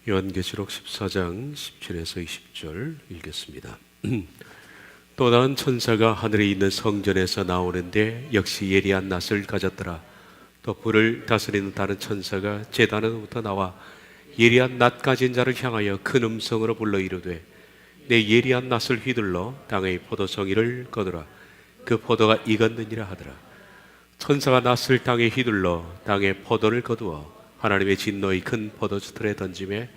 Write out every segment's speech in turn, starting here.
요한계시록 14장 17에서 20절 읽겠습니다. 또 다른 천사가 하늘에 있는 성전에서 나오는데 역시 예리한 낫을 가졌더라. 또 불을 다스리는 다른 천사가 제단으로부터 나와 예리한 낫 가진 자를 향하여 큰 음성으로 불러 이르되 내 예리한 낫을 휘둘러 땅의 포도송이를 거두라. 그 포도가 익었느니라 하더라. 천사가 낫을 땅에 휘둘러 땅의 포도를 거두어 하나님의 진노의 큰 포도주틀에 던짐에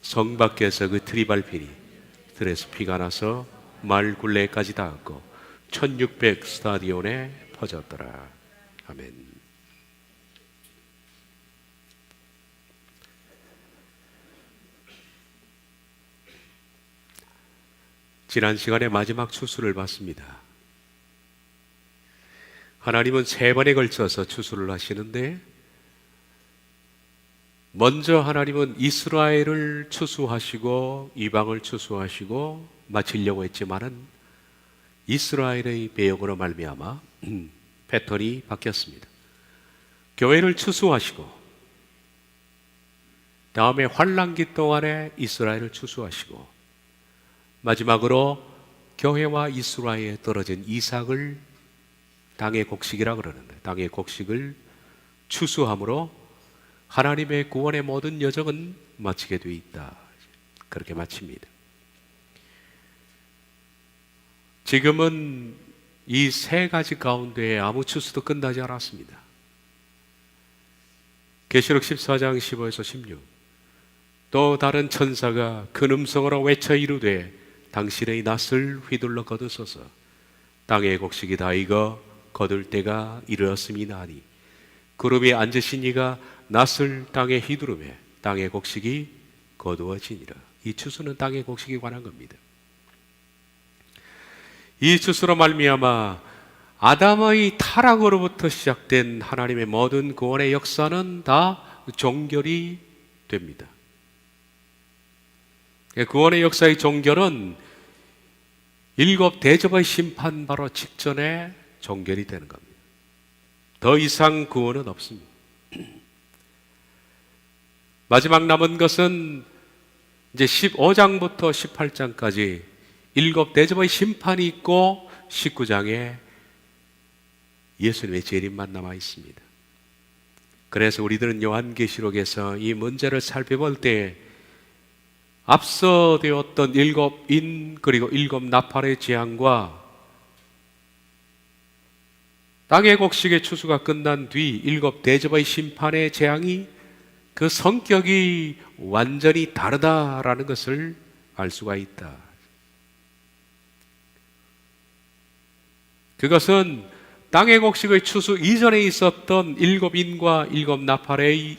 성 밖에서 그 틀이 밟히니 틀에서 피가 나서 말 굴레까지 닿았고 1600 스타디온에 퍼졌더라. 아멘. 지난 시간에 마지막 추수를 받습니다. 하나님은 3번에 걸쳐서 추수를 하시는데 먼저 하나님은 이스라엘을 추수하시고 이방을 추수하시고 마치려고 했지만은 이스라엘의 배역으로 말미암아 패턴이 바뀌었습니다. 교회를 추수하시고 다음에 환란기 동안에 이스라엘을 추수하시고 마지막으로 교회와 이스라엘에 떨어진 이삭을 땅의 곡식이라고 그러는데 땅의 곡식을 추수함으로 하나님의 구원의 모든 여정은 마치게 되어 있다. 그렇게 마칩니다. 지금은 이 3가지 가운데 아무 추수도 끝나지 않았습니다. 계시록 14장 15에서 16. 또 다른 천사가 큰 음성으로 외쳐 이르되 당신의 낫을 휘둘러 거두소서. 땅의 곡식이 다 익어 거둘 때가 이르렀음이나 하니 구름이 앉으신 이가 낫을 땅에 휘두르매 땅의 곡식이 거두어지니라. 이 추수는 땅의 곡식에 관한 겁니다. 이 추수로 말미암아 아담의 타락으로부터 시작된 하나님의 모든 구원의 역사는 다 종결이 됩니다. 구원의 역사의 종결은 7 대접의 심판 바로 직전에 종결이 되는 겁니다. 더 이상 구원은 없습니다. 마지막 남은 것은 이제 15장부터 18장까지 7 대접의 심판이 있고 19장에 예수님의 재림만 남아 있습니다. 그래서 우리들은 요한계시록에서 이 문제를 살펴볼 때 앞서 되었던 7인 그리고 7 나팔의 재앙과 땅의 곡식의 추수가 끝난 뒤 7 대접의 심판의 재앙이 그 성격이 완전히 다르다라는 것을 알 수가 있다. 그것은 땅의 곡식의 추수 이전에 있었던 7인과 7 나팔의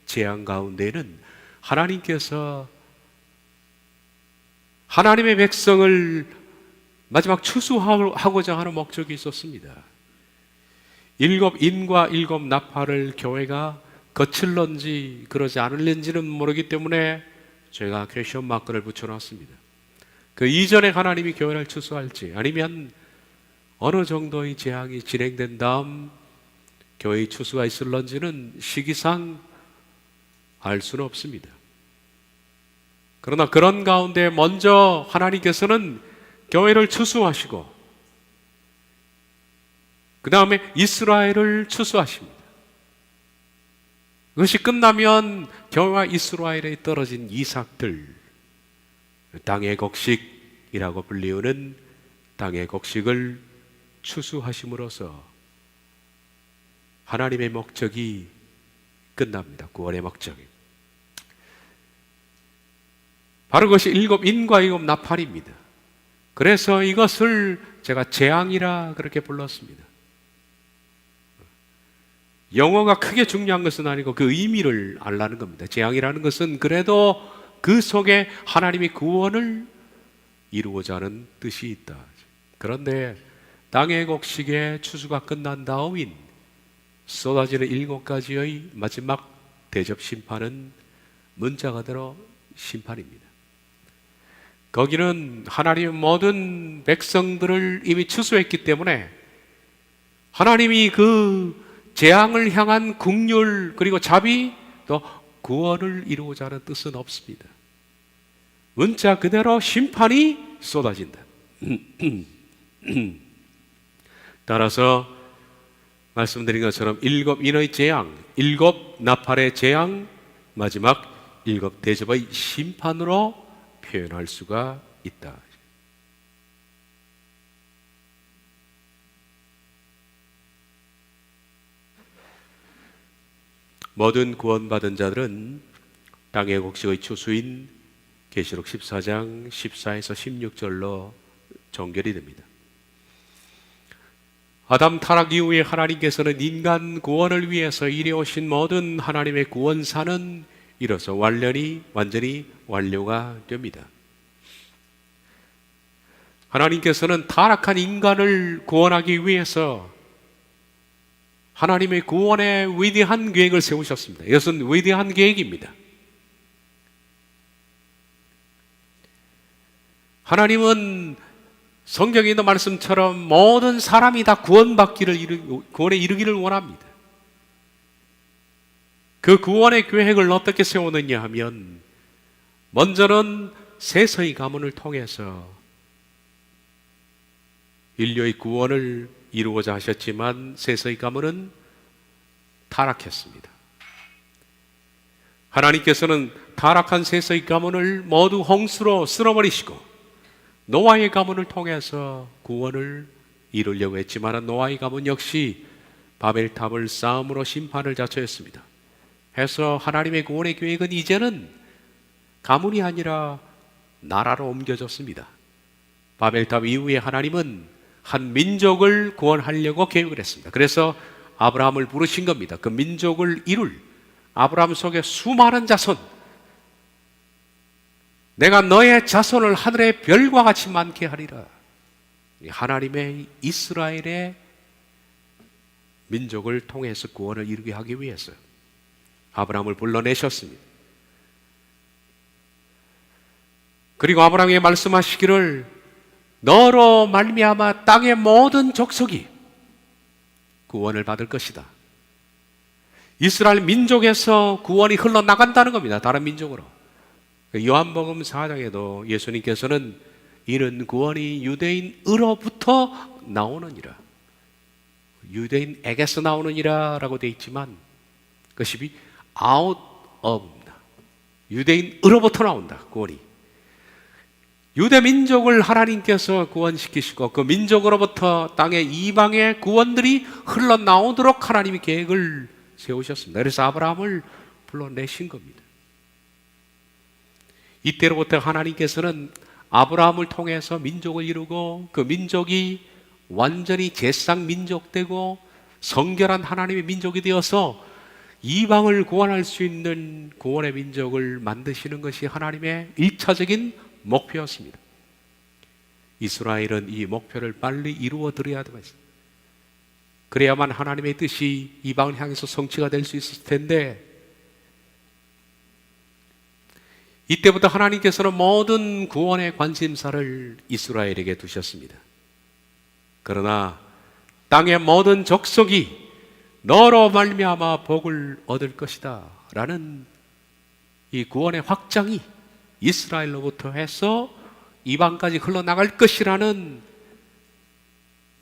재앙 가운데는 하나님께서 하나님의 백성을 마지막 추수하고자 하는 목적이 있었습니다. 7인과 7 나팔을 교회가 거칠런지 그러지 않을는지는 모르기 때문에 제가 퀘스천 마크를 붙여놨습니다. 그 이전에 하나님이 교회를 추수할지 아니면 어느 정도의 재앙이 진행된 다음 교회의 추수가 있을런지는 시기상 알 수는 없습니다. 그러나 그런 가운데 먼저 하나님께서는 교회를 추수하시고 그 다음에 이스라엘을 추수하십니다. 그것이 끝나면 교회와 이스라엘에 떨어진 이삭들, 땅의 곡식이라고 불리우는 땅의 곡식을 추수하심으로써 하나님의 목적이 끝납니다. 구원의 목적이. 바로 그것이 7인과 7 나팔입니다. 그래서 이것을 제가 재앙이라 그렇게 불렀습니다. 영어가 크게 중요한 것은 아니고 그 의미를 알라는 겁니다. 재앙이라는 것은 그래도 그 속에 하나님의 구원을 이루고자 하는 뜻이 있다. 그런데 땅의 곡식의 추수가 끝난 다음인 쏟아지는 7가지의 마지막 대접 심판은 문자 그대로 심판입니다. 거기는 하나님의 모든 백성들을 이미 추수했기 때문에 하나님이 그 재앙을 향한 긍휼 그리고 자비 또 구원을 이루고자 하는 뜻은 없습니다. 문자 그대로 심판이 쏟아진다. 따라서 말씀드린 것처럼 7인의 재앙, 7 나팔의 재앙, 마지막 7 대접의 심판으로 표현할 수가 있다. 모든 구원받은 자들은 땅의 곡식의 추수인 계시록 14장 14에서 16절로 정결이 됩니다. 아담 타락 이후에 하나님께서는 인간 구원을 위해서 이루어오신 모든 하나님의 구원사는 이로써 완전히 완료가 됩니다. 하나님께서는 타락한 인간을 구원하기 위해서 하나님의 구원의 위대한 계획을 세우셨습니다. 이것은 위대한 계획입니다. 하나님은 성경에 있는 말씀처럼 모든 사람이 다 구원에 이르기를 원합니다. 그 구원의 계획을 어떻게 세우느냐 하면, 먼저는 세서의 가문을 통해서 인류의 구원을 이루고자 하셨지만 세서의 가문은 타락했습니다. 하나님께서는 타락한 세서의 가문을 모두 홍수로 쓸어버리시고 노아의 가문을 통해서 구원을 이루려고 했지만 노아의 가문 역시 바벨탑을 쌓음으로 심판을 자초했습니다. 해서 하나님의 구원의 계획은 이제는 가문이 아니라 나라로 옮겨졌습니다. 바벨탑 이후에 하나님은 한 민족을 구원하려고 계획을 했습니다. 그래서 아브라함을 부르신 겁니다. 그 민족을 이룰 아브라함 속에 수많은 자손, 내가 너의 자손을 하늘의 별과 같이 많게 하리라. 하나님의 이스라엘의 민족을 통해서 구원을 이루게 하기 위해서 아브라함을 불러내셨습니다. 그리고 아브라함에게 말씀하시기를 너로 말미암아 땅의 모든 족속이 구원을 받을 것이다. 이스라엘 민족에서 구원이 흘러나간다는 겁니다. 다른 민족으로. 요한복음 4장에도 예수님께서는 이는 구원이 유대인으로부터 나오느니라, 유대인에게서 나오느니라 라고 되어 있지만 그것이 out of, 유대인으로부터 나온다. 구원이 유대 민족을 하나님께서 구원시키시고 그 민족으로부터 땅의 이방의 구원들이 흘러나오도록 하나님이 계획을 세우셨습니다. 그래서 아브라함을 불러내신 겁니다. 이때로부터 하나님께서는 아브라함을 통해서 민족을 이루고 그 민족이 완전히 제사장 민족되고 성결한 하나님의 민족이 되어서 이방을 구원할 수 있는 구원의 민족을 만드시는 것이 하나님의 1차적인 목표였습니다. 이스라엘은 이 목표를 빨리 이루어 드려야 됩니다. 그래야만 하나님의 뜻이 이방을 향해서 성취가 될 수 있을 텐데, 이때부터 하나님께서는 모든 구원의 관심사를 이스라엘에게 두셨습니다. 그러나 땅의 모든 족속이 너로 말미암아 복을 얻을 것이다 라는 이 구원의 확장이 이스라엘로부터 해서 이방까지 흘러나갈 것이라는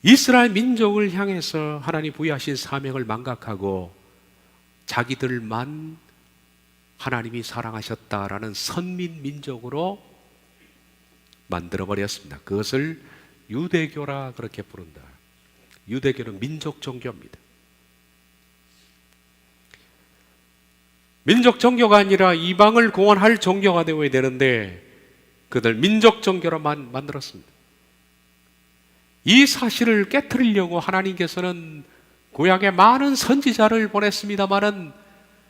이스라엘 민족을 향해서 하나님 부여하신 사명을 망각하고 자기들만 하나님이 사랑하셨다라는 선민 민족으로 만들어버렸습니다. 그것을 유대교라 그렇게 부른다. 유대교는 민족 종교입니다. 민족 종교가 아니라 이방을 구원할 종교가 되어야 되는데 그들 민족 종교로만 만들었습니다. 이 사실을 깨트리려고 하나님께서는 구약에 많은 선지자를 보냈습니다마는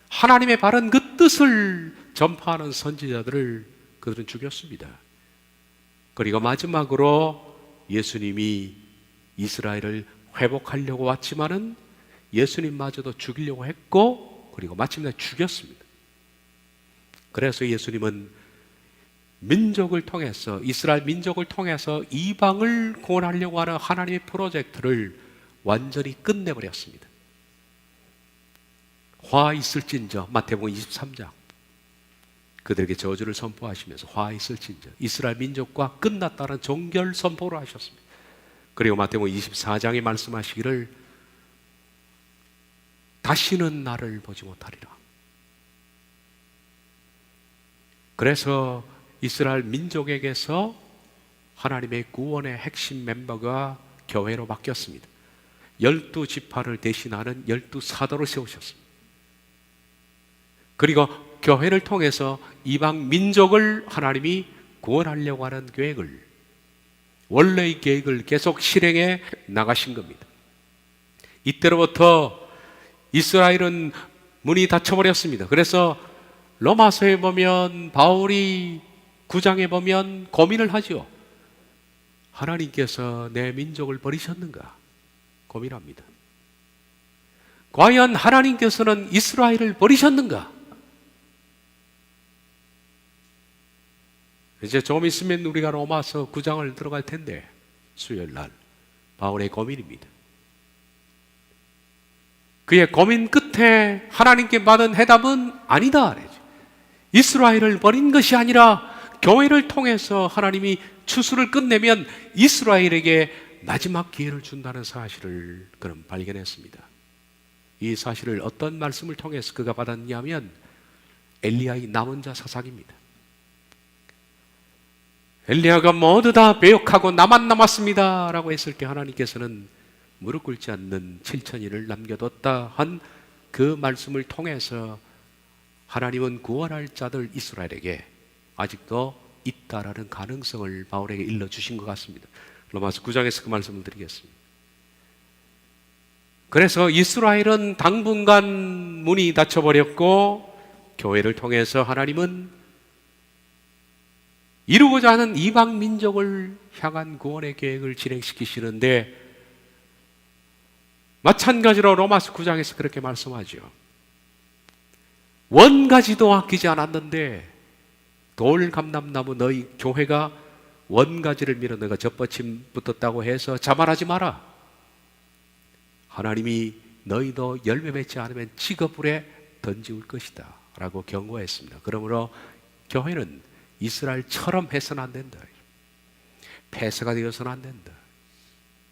하나님의 바른 그 뜻을 전파하는 선지자들을 그들은 죽였습니다. 그리고 마지막으로 예수님이 이스라엘을 회복하려고 왔지만은 예수님마저도 죽이려고 했고 그리고 마침내 죽였습니다. 그래서 예수님은 민족을 통해서 이스라엘 민족을 통해서 이방을 구원하려고 하는 하나님의 프로젝트를 완전히 끝내버렸습니다. 화 있을진저 마태복음 23장 그들에게 저주를 선포하시면서 화 있을진저 이스라엘 민족과 끝났다는 종결 선포를 하셨습니다. 그리고 마태복음 24장에 말씀하시기를 다시는 나를 보지 못하리라. 그래서 이스라엘 민족에게서 하나님의 구원의 핵심 멤버가 교회로 바뀌었습니다. 12지파를 대신하는 12사도를 세우셨습니다. 그리고 교회를 통해서 이방 민족을 하나님이 구원하려고 하는 계획을, 원래의 계획을 계속 실행해 나가신 겁니다. 이때로부터 이스라엘은 문이 닫혀버렸습니다. 그래서 로마서에 보면, 바울이 9장에 보면 고민을 하죠. 하나님께서 내 민족을 버리셨는가 고민합니다. 과연 하나님께서는 이스라엘을 버리셨는가? 이제 좀 있으면 우리가 로마서 9장을 들어갈 텐데, 수요일 날 바울의 고민입니다. 그의 고민 끝에 하나님께 받은 해답은 아니다. 이스라엘을 버린 것이 아니라 교회를 통해서 하나님이 추수를 끝내면 이스라엘에게 마지막 기회를 준다는 사실을 그는 발견했습니다. 이 사실을 어떤 말씀을 통해서 그가 받았냐면 엘리야의 남은 자 사상입니다. 엘리야가 모두 다 배역하고 나만 남았습니다 라고 했을 때 하나님께서는 무릎 꿇지 않는 7천인을 남겨뒀다 한 그 말씀을 통해서 하나님은 구원할 자들 이스라엘에게 아직도 있다라는 가능성을 바울에게 일러주신 것 같습니다. 로마서 9장에서 그 말씀을 드리겠습니다. 그래서 이스라엘은 당분간 문이 닫혀버렸고 교회를 통해서 하나님은 이루고자 하는 이방 민족을 향한 구원의 계획을 진행시키시는데, 마찬가지로 로마서 9장에서 그렇게 말씀하죠. 원가지도 아끼지 않았는데 돌 감람나무 너희 교회가 원가지를 밀어 너가 젖받침 붙었다고 해서 자만하지 마라. 하나님이 너희도 열매 맺지 않으면 지거불에 던지울 것이다 라고 경고했습니다. 그러므로 교회는 이스라엘처럼 해서는 안 된다. 폐쇄가 되어서는 안 된다.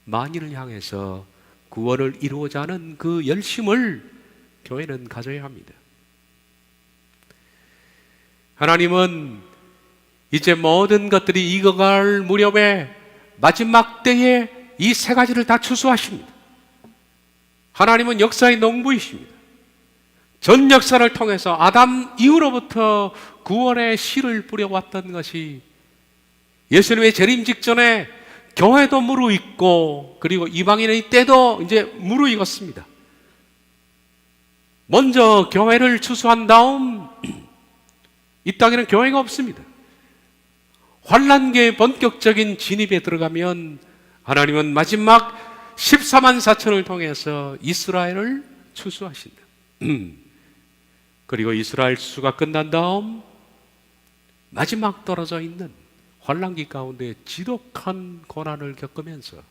만인을 향해서 구원을 이루고자 하는 그 열심을 교회는 가져야 합니다. 하나님은 이제 모든 것들이 익어갈 무렵에 마지막 때에 이 세 가지를 다 추수하십니다. 하나님은 역사의 농부이십니다. 전 역사를 통해서 아담 이후로부터 구원의 씨를 뿌려왔던 것이 예수님의 재림 직전에 교회도 무르익고, 그리고 이방인의 때도 이제 무르익었습니다. 먼저 교회를 추수한 다음 이 땅에는 교회가 없습니다. 환란기의 본격적인 진입에 들어가면 하나님은 마지막 14만 4천을 통해서 이스라엘을 추수하신다. 그리고 이스라엘 추수가 끝난 다음 마지막 떨어져 있는 환란기 가운데 지독한 고난을 겪으면서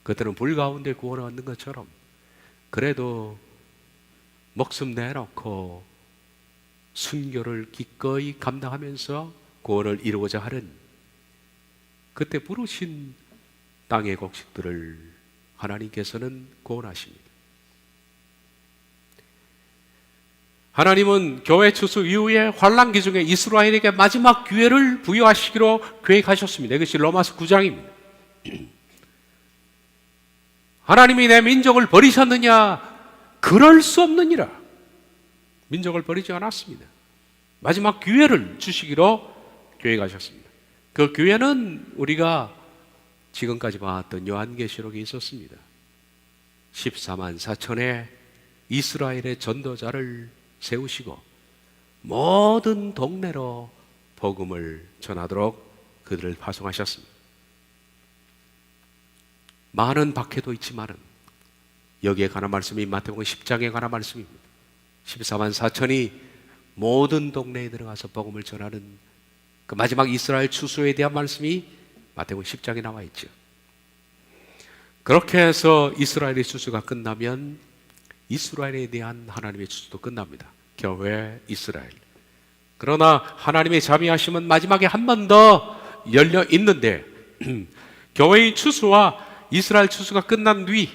그들은 불 가운데 구원을 얻는 것처럼 그래도 목숨 내놓고 순교를 기꺼이 감당하면서 구원을 이루고자 하는 그때 부르신 땅의 곡식들을 하나님께서는 구원하십니다. 하나님은 교회 추수 이후에 환란기 중에 이스라엘에게 마지막 기회를 부여하시기로 계획하셨습니다. 이것이 로마서 9장입니다. 하나님이 내 민족을 버리셨느냐? 그럴 수 없느니라. 민족을 버리지 않았습니다. 마지막 기회를 주시기로 계획하셨습니다. 그 기회는 우리가 지금까지 봤던 요한계시록에 있었습니다. 14만 4천의 이스라엘의 전도자를 세우시고 모든 동네로 복음을 전하도록 그들을 파송하셨습니다. 많은 박해도 있지만은 여기에 관한 말씀이 마태복음 10장에 관한 말씀입니다. 14만 4천이 모든 동네에 들어가서 복음을 전하는 그 마지막 이스라엘 추수에 대한 말씀이 마태복음 10장에 나와 있죠. 그렇게 해서 이스라엘의 추수가 끝나면 이스라엘에 대한 하나님의 추수도 끝납니다. 교회 이스라엘. 그러나 하나님의 자비하심은 마지막에 한 번 더 열려 있는데 교회의 추수와 이스라엘 추수가 끝난 뒤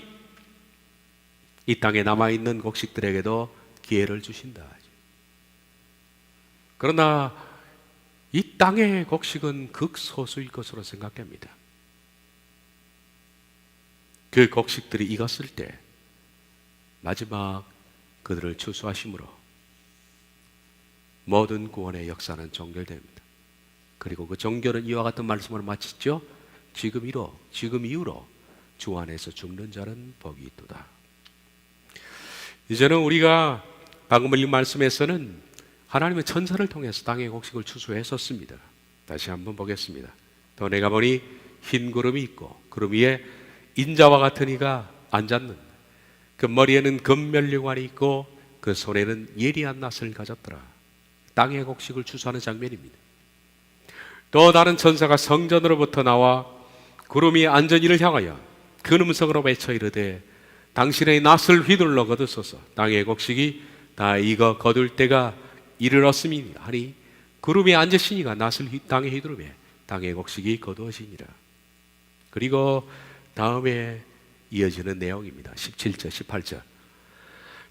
이 땅에 남아있는 곡식들에게도 기회를 주신다. 그러나 이 땅의 곡식은 극소수일 것으로 생각합니다. 그 곡식들이 익었을 때 마지막 그들을 추수하심으로 모든 구원의 역사는 종결됩니다. 그리고 그 종결은 이와 같은 말씀으로 마치죠. 지금 이후로 주 안에서 죽는 자는 복이 있도다. 이제는 우리가 방금 읽은 말씀에서는 하나님의 천사를 통해서 땅의 곡식을 추수했었습니다. 다시 한번 보겠습니다. 또 내가 보니 흰 구름이 있고 구름 위에 인자와 같은 이가 앉았는데 그 머리에는 금면류관이 있고 그 손에는 예리한 낫을 가졌더라. 땅의 곡식을 추수하는 장면입니다. 또 다른 천사가 성전으로부터 나와 구름 위에 앉은 이를 향하여 큰 음성으로 외쳐 이르되 당신의 낫을 휘둘러 거두소서. 땅의 곡식이 다 익어 거둘 때가 이르렀음이니 하니 구름 위에 앉으시니가 낫을 땅에 휘두르매 땅의 곡식이 거두어지니라. 그리고 다음에 이어지는 내용입니다. 17절 18절.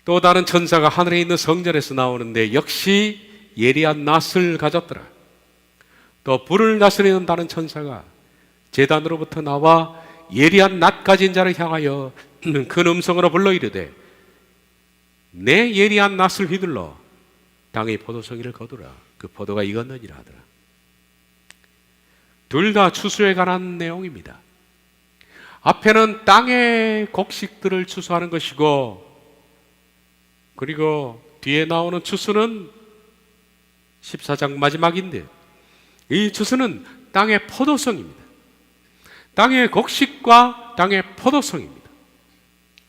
또 다른 천사가 하늘에 있는 성전에서 나오는데 역시 예리한 낫을 가졌더라. 또 불을 다스리는 다른 천사가 제단으로부터 나와 예리한 낫 가진 자를 향하여 큰 음성으로 불러 이르되 내 예리한 낫을 휘둘러 땅의 포도송이를 거두라. 그 포도가 익었느니라 하더라. 둘 다 추수에 관한 내용입니다. 앞에는 땅의 곡식들을 추수하는 것이고 그리고 뒤에 나오는 추수는 14장 마지막인데 이 추수는 땅의 포도송입니다. 땅의 곡식과 땅의 포도송입니다.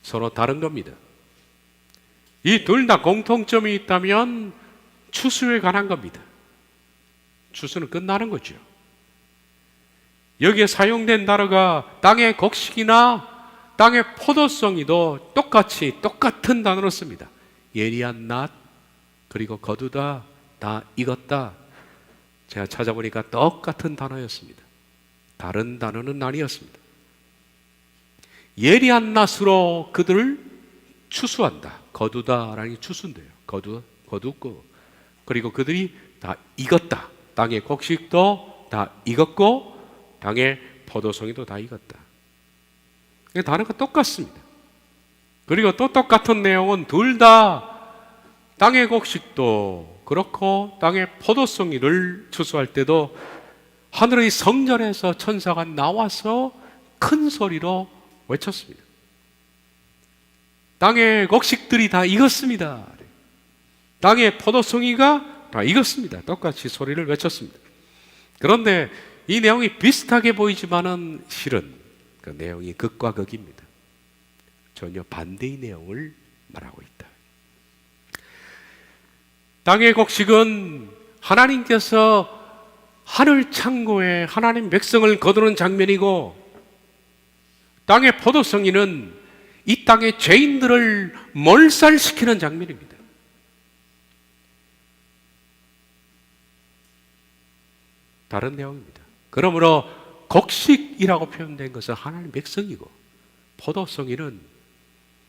서로 다른 겁니다. 이 둘 다 공통점이 있다면 추수에 관한 겁니다. 추수는 끝나는 거죠. 여기에 사용된 단어가 땅의 곡식이나 땅의 포도송이도 똑같은 단어로 씁니다. 예리한 낫, 그리고 거두다, 다 익었다. 제가 찾아보니까 똑같은 단어였습니다. 다른 단어는 아니었습니다. 예리한 낫으로 그들을 추수한다. 거두다라는 게 추수인데요. 거두고 그리고 그들이 다 익었다. 땅의 곡식도 다 익었고 땅의 포도송이도 다 익었다. 단어가 똑같습니다. 그리고 또 똑같은 내용은 둘 다 땅의 곡식도 그렇고 땅의 포도송이를 추수할 때도 하늘의 성전에서 천사가 나와서 큰 소리로 외쳤습니다. 땅의 곡식들이 다 익었습니다. 땅의 포도송이가 다 익었습니다. 똑같이 소리를 외쳤습니다. 그런데 이 내용이 비슷하게 보이지만은 실은 그 내용이 극과 극입니다. 전혀 반대의 내용을 말하고 있다. 땅의 곡식은 하나님께서 하늘 창고에 하나님 백성을 거두는 장면이고 땅의 포도송이는 이 땅의 죄인들을 몰살시키는 장면입니다. 다른 내용입니다. 그러므로 곡식이라고 표현된 것은 하나님 백성이고 포도송이는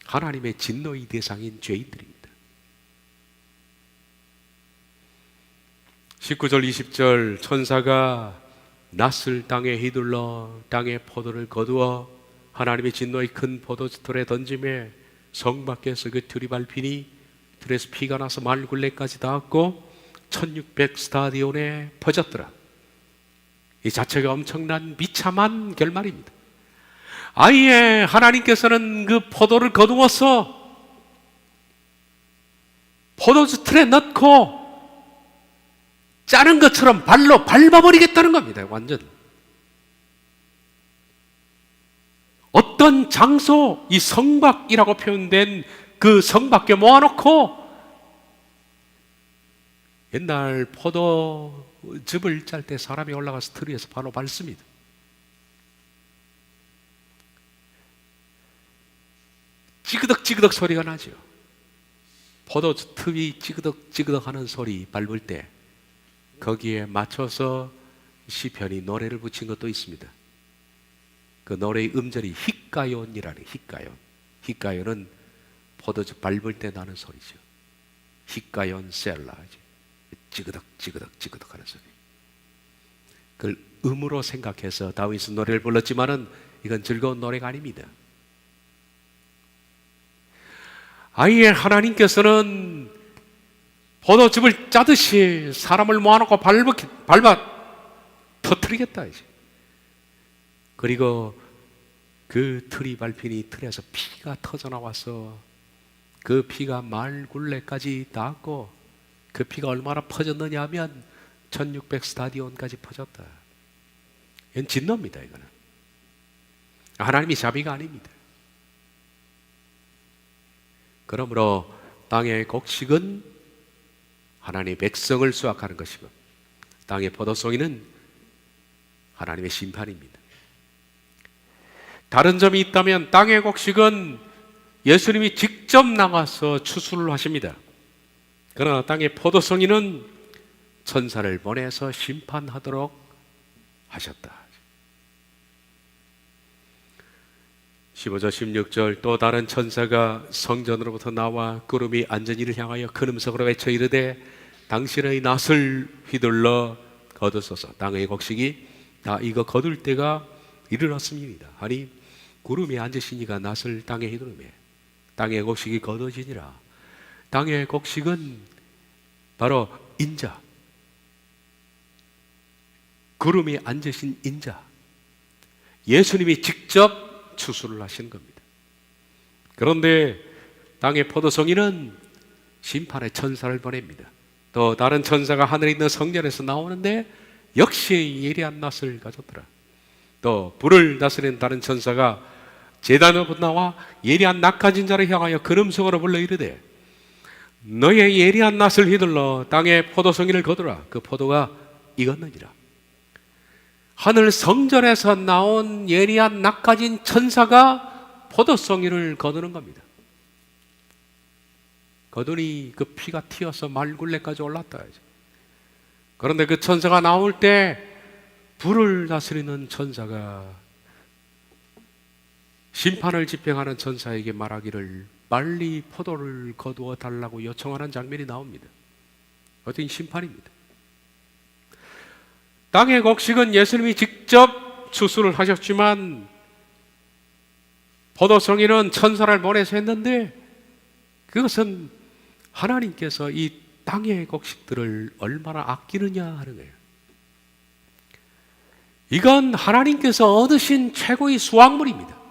하나님의 진노의 대상인 죄인들입니다. 19절 20절 천사가 낫을 땅에 휘둘러 땅의 포도를 거두어 하나님의 진노의 큰 포도주틀에 던짐에 성 밖에서 그 틀이 밟히니 틀에서 피가 나서 말굴레까지 닿았고 1600 스타디온에 퍼졌더라. 이 자체가 엄청난 비참한 결말입니다. 아예 하나님께서는 그 포도를 거두어서 포도주 틀에 넣고 짜는 것처럼 발로 밟아버리겠다는 겁니다. 완전. 어떤 장소, 이 성박이라고 표현된 그 성밖에 모아놓고 옛날 포도즙을 짤 때 사람이 올라가서 틀 위에서 바로 밟습니다. 찌그덕찌그덕 소리가 나죠. 포도즙이 찌그덕찌그덕 하는 소리 밟을 때 거기에 맞춰서 시편이 노래를 붙인 것도 있습니다. 그 노래의 음절이 히가연이라는 히가연. 히가연은 포도주 밟을 때 나는 소리죠. 히가연 셀라, 찌그덕 찌그덕 찌그덕 하는 소리. 그걸 음으로 생각해서 다윗은 노래를 불렀지만은 이건 즐거운 노래가 아닙니다. 아예 하나님께서는 포도즙을 짜듯이 사람을 모아놓고 밟아 터뜨리겠다 이제. 그리고 그 틀이 밟히니 틀에서 피가 터져 나와서 그 피가 말굴레까지 닿았고, 그 피가 얼마나 퍼졌느냐 하면 1600 스타디온까지 퍼졌다. 이건 진노입니다. 이거는 하나님이 자비가 아닙니다. 그러므로 땅의 곡식은 하나님의 백성을 수확하는 것이고, 땅의 포도송이는 하나님의 심판입니다. 다른 점이 있다면 땅의 곡식은 예수님이 직접 나가서 추수를 하십니다. 그러나 땅의 포도송이는 천사를 보내서 심판하도록 하셨다. 15절 16절 또 다른 천사가 성전으로부터 나와 구름이 앉은 이를 향하여 큰 음성으로 외쳐 이르되 당신의 낫을 휘둘러 거두소서. 땅의 곡식이 다 이거 거둘 때가 이르렀습니다. 아니 구름이 앉으시니까 낫을 땅에 휘두르매 땅의 곡식이 거둬지니라. 땅의 곡식은 바로 인자, 구름이 앉으신 인자, 예수님이 직접 추수를 하신 겁니다. 그런데 땅의 포도송이는 심판의 천사를 보냅니다. 또 다른 천사가 하늘에 있는 성전에서 나오는데 역시 예리한 낫을 가졌더라. 또 불을 다스리는 다른 천사가 제단으로 나와 예리한 낫 가진 자를 향하여 큰 음성으로 불러 이르되 너의 예리한 낫을 휘둘러 땅의 포도송이를 거두라. 그 포도가 익었느니라. 하늘 성전에서 나온 예리한 낫 가진 천사가 포도송이를 거두는 겁니다. 거두니 그 피가 튀어서 말굴레까지 올랐다. 그런데 그 천사가 나올 때 불을 다스리는 천사가 심판을 집행하는 천사에게 말하기를 빨리 포도를 거두어 달라고 요청하는 장면이 나옵니다. 어떤 심판입니다. 땅의 곡식은 예수님이 직접 추수를 하셨지만 포도송이는 천사를 보내서 했는데 그것은 하나님께서 이 땅의 곡식들을 얼마나 아끼느냐 하는 거예요. 이건 하나님께서 얻으신 최고의 수확물입니다.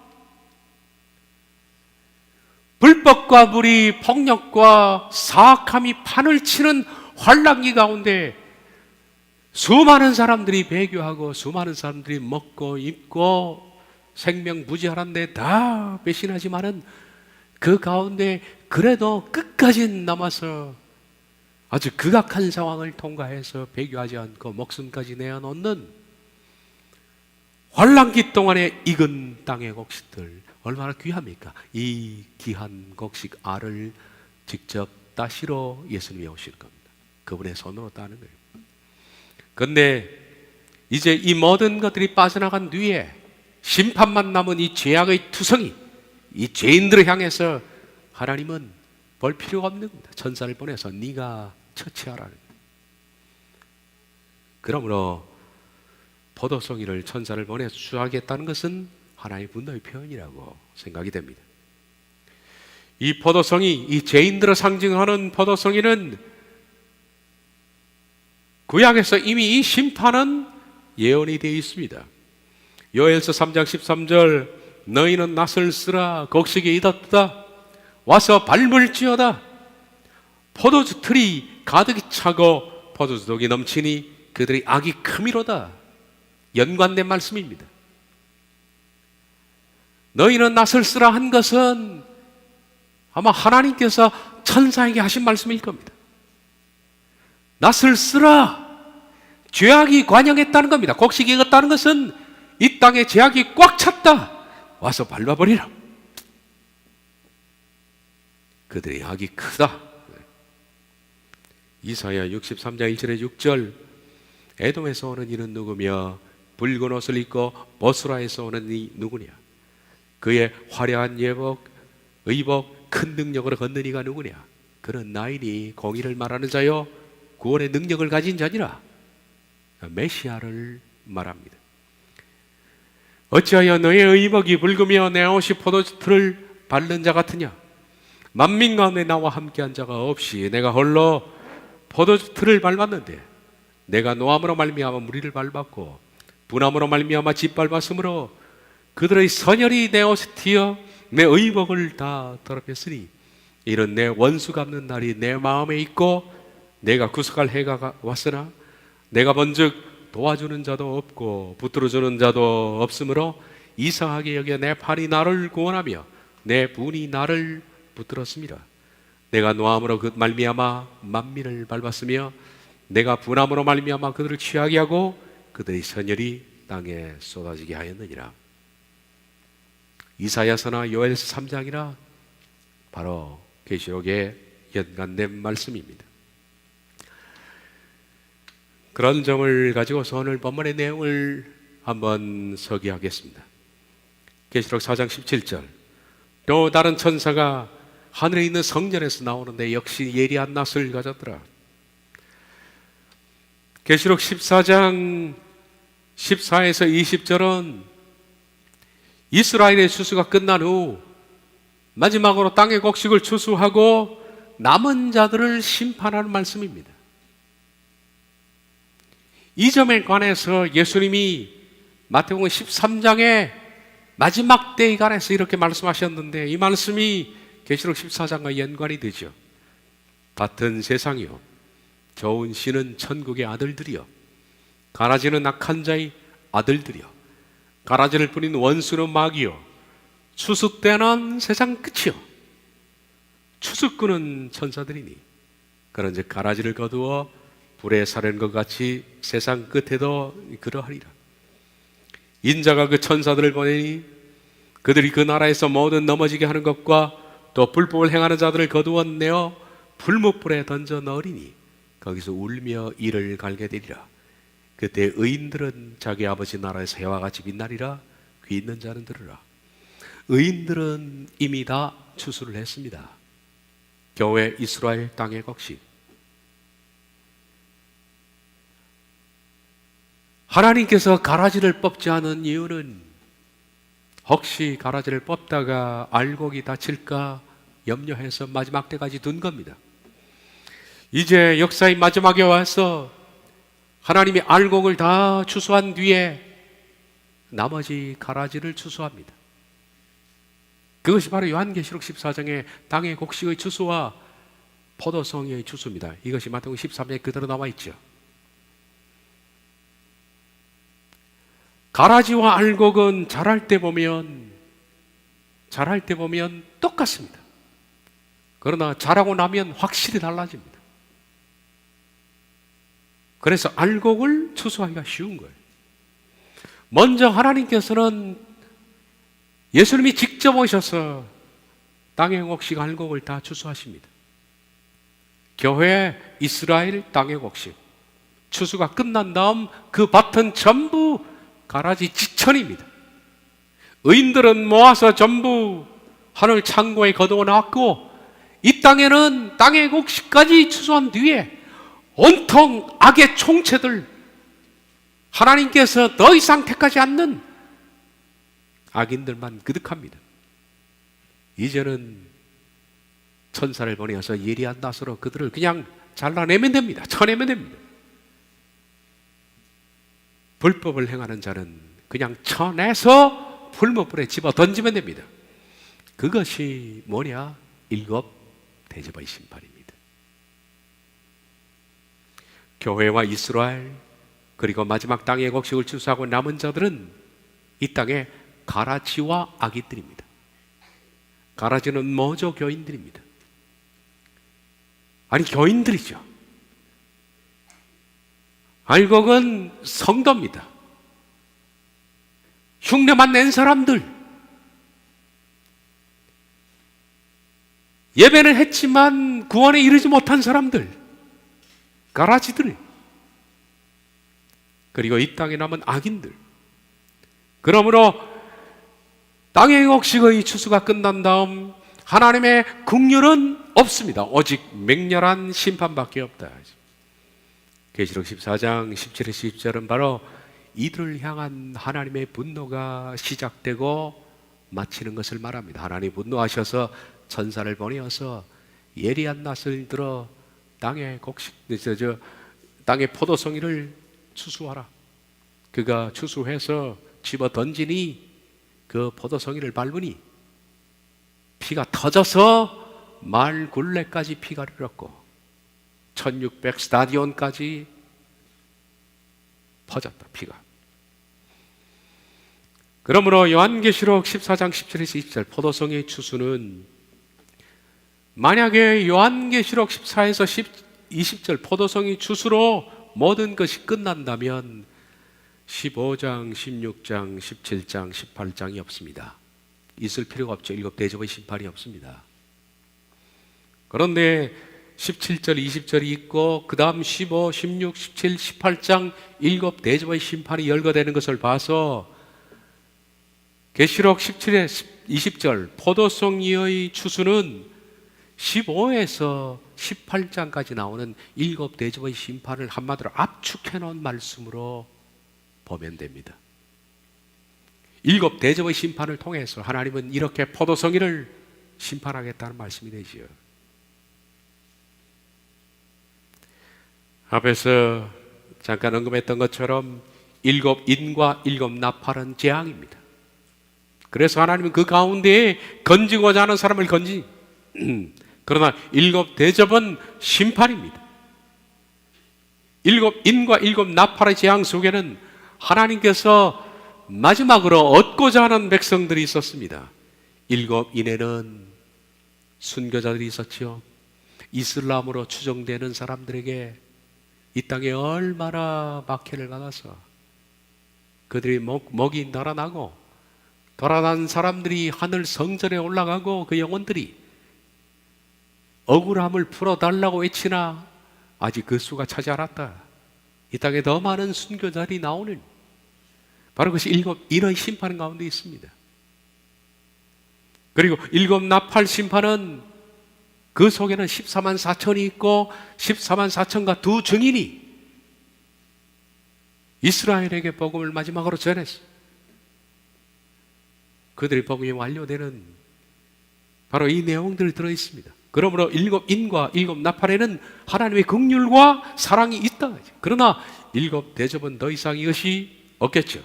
불법과 불의, 폭력과 사악함이 판을 치는 환란기 가운데 수많은 사람들이 배교하고 수많은 사람들이 먹고 입고 생명 부지하는데 다 배신하지만은 그 가운데 그래도 끝까지 남아서 아주 극악한 상황을 통과해서 배교하지 않고 목숨까지 내어놓는 환란기 동안에 익은 땅의 곡식들 얼마나 귀합니까? 이 귀한 곡식 알을 직접 따시러 예수님이 오시는 겁니다. 그분의 손으로 따는 거예요. 그런데 이제 이 모든 것들이 빠져나간 뒤에 심판만 남은 이 죄악의 투성이, 이 죄인들을 향해서 하나님은 볼 필요가 없는 겁니다. 천사를 보내서 네가 처치하라는 거예요. 그러므로 포도송이를 천사를 보내서 추수하겠다는 것은 하나님의 분노의 표현이라고 생각이 됩니다. 이 포도송이, 이 죄인들을 상징하는 포도송이는 구약에서 이미 이 심판은 예언이 되어 있습니다. 요엘서 3장 13절 너희는 낫을 쓰라 곡식이 익었다 와서 밟을지어다 포도주 틀이 가득히 차고 포도주 독이 넘치니 그들의 악이 크미로다. 연관된 말씀입니다. 너희는 낫을 쓰라 한 것은 아마 하나님께서 천사에게 하신 말씀일 겁니다. 낫을 쓰라. 죄악이 관영했다는 겁니다. 곡식이 익었다는 것은 이 땅에 죄악이 꽉 찼다. 와서 밟아버리라. 그들의 악이 크다. 이사야 63장 1절에 6절 에돔에서 오는 이는 누구며 붉은 옷을 입고 보스라에서 오는 이 누구냐? 그의 화려한 의복 큰 능력으로 걷는 이가 누구냐? 그는 나이니 공의를 말하는 자요 구원의 능력을 가진 자니라. 메시아를 말합니다. 어찌하여 너의 의복이 붉으며 내 옷이 포도주를 밟는 자 같으냐? 만민 가운데 나와 함께한 자가 없이 내가 홀로 포도주를 밟았는데 내가 노함으로 말미암아 무리를 밟았고 분함으로 말미암아 짓밟았으므로 그들의 선혈이 내 옷에 튀어 내 의복을 다 더럽혔으니 이는 내 원수 갚는 날이 내 마음에 있고 내가 구속할 해가 왔으나 내가 본즉 도와주는 자도 없고 붙들어주는 자도 없으므로 이상하게 여겨 내 팔이 나를 구원하며 내 분이 나를 붙들었습니다. 내가 노함으로 그 말미암아 만민을 밟았으며 내가 분함으로 말미암아 그들을 취하게 하고 그들의 선혈이 땅에 쏟아지게 하였느니라. 이사야서나 요엘서 3장이나 바로 계시록에 연관된 말씀입니다. 그런 점을 가지고서 오늘 본문의 내용을 한번 서기하겠습니다. 계시록 4장 17절. 또 다른 천사가 하늘에 있는 성전에서 나오는데 역시 예리한 낫을 가졌더라. 계시록 14장 14에서 20절은 이스라엘의 추수가 끝난 후 마지막으로 땅의 곡식을 추수하고 남은 자들을 심판하는 말씀입니다. 이 점에 관해서 예수님이 마태복음 13장의 마지막 때에 관해서 이렇게 말씀하셨는데 이 말씀이 계시록 14장과 연관이 되죠. 같은 세상이요 좋은 씨는 천국의 아들들이요 가라지는 악한 자의 아들들이요 가라지를 뿌린 원수는 마귀요 추수 때는 세상 끝이요 추수꾼은 천사들이니 그런즉 가라지를 거두어 불에 사려는 것 같이 세상 끝에도 그러하리라. 인자가 그 천사들을 보내니 그들이 그 나라에서 모든 넘어지게 하는 것과 또 불법을 행하는 자들을 거두어내어 불못불에 던져 넣으리니 거기서 울며 이를 갈게 되리라. 그때 의인들은 자기 아버지 나라에서 해와 같이 빛나리라. 귀 있는 자는 들으라. 의인들은 이미 다 추수를 했습니다. 교회 이스라엘 땅의 곡식. 하나님께서 가라지를 뽑지 않은 이유는 혹시 가라지를 뽑다가 알곡이 다칠까 염려해서 마지막 때까지 둔 겁니다. 이제 역사의 마지막에 와서 하나님이 알곡을 다 추수한 뒤에 나머지 가라지를 추수합니다. 그것이 바로 요한계시록 14장의 땅의 곡식의 추수와 포도송이의 추수입니다. 이것이 마태복음 13장에 그대로 나와 있죠. 가라지와 알곡은 자랄 때 보면 똑같습니다. 그러나 자라고 나면 확실히 달라집니다. 그래서 알곡을 추수하기가 쉬운 거예요. 먼저 하나님께서는 예수님이 직접 오셔서 땅의 곡식 알곡을 다 추수하십니다. 교회 이스라엘 땅의 곡식 추수가 끝난 다음 그 밭은 전부 가라지 지천입니다. 의인들은 모아서 전부 하늘 창고에 거두어 놨고 이 땅에는 땅의 곡식까지 추수한 뒤에 온통 악의 총체들 하나님께서 더 이상 택하지 않는 악인들만 그득합니다. 이제는 천사를 보내어서 예리한 낫으로 그들을 그냥 잘라내면 됩니다. 쳐내면 됩니다. 불법을 행하는 자는 그냥 쳐내서 불못불에 집어 던지면 됩니다. 그것이 뭐냐? 일곱 대접의 심판입니다. 교회와 이스라엘 그리고 마지막 땅의 곡식을 추수하고 남은 자들은 이 땅의 가라지와 악인들입니다. 가라지는 뭐죠? 교인들입니다. 아니 교인들이죠. 알곡은 성도입니다. 흉내만 낸 사람들, 예배는 했지만 구원에 이르지 못한 사람들, 가라지들. 그리고 이 땅에 남은 악인들. 그러므로 땅의 곡식의 추수가 끝난 다음 하나님의 긍휼은 없습니다. 오직 맹렬한 심판밖에 없다. 계시록 14장 17에서 20절은 바로 이들을 향한 하나님의 분노가 시작되고 마치는 것을 말합니다. 하나님이 분노하셔서 천사를 보내어서 예리한 낫을 들어 땅의 곡식, 땅의 포도송이를 추수하라. 그가 추수해서 집어 던지니 그 포도송이를 밟으니 피가 터져서 말 굴레까지 피가 흘렀고 1600 스타디온까지 퍼졌다. 피가. 그러므로 요한계시록 14장 17에서 20절 포도송이의 추수는 만약에 요한계시록 14에서 20절 포도송이 추수로 모든 것이 끝난다면 15장, 16장, 17장, 18장이 없습니다. 있을 필요가 없죠. 일곱 대접의 심판이 없습니다. 그런데 17절, 20절이 있고 그 다음 15, 16, 17, 18장 일곱 대접의 심판이 열거되는 것을 봐서 계시록 17에 20절 포도송이의 추수는 15에서 18장까지 나오는 일곱 대접의 심판을 한마디로 압축해 놓은 말씀으로 보면 됩니다. 일곱 대접의 심판을 통해서 하나님은 이렇게 포도송이를 심판하겠다는 말씀이 되지요. 앞에서 잠깐 언급했던 것처럼 일곱 인과 일곱 나팔은 재앙입니다. 그래서 하나님은 그 가운데에 건지고자 하는 사람을 건지 그러나 일곱 대접은 심판입니다. 일곱 인과 일곱 나팔의 재앙 속에는 하나님께서 마지막으로 얻고자 하는 백성들이 있었습니다. 일곱 인에는 순교자들이 있었죠. 이슬람으로 추정되는 사람들에게 이 땅에 얼마나 박해를 받아서 그들이 목이 날아나고 돌아난 사람들이 하늘 성전에 올라가고 그 영혼들이 억울함을 풀어달라고 외치나 아직 그 수가 차지 않았다. 이 땅에 더 많은 순교자들이 나오는 바로 그것이 일곱 인의 심판 가운데 있습니다. 그리고 일곱 나팔 심판은 그 속에는 14만 4천이 있고 14만 4천과 두 증인이 이스라엘에게 복음을 마지막으로 전했어. 그들의 복음이 완료되는 바로 이 내용들이 들어있습니다. 그러므로 일곱 인과 일곱 나팔에는 하나님의 긍휼과 사랑이 있다. 그러나 일곱 대접은 더 이상 이것이 없겠죠.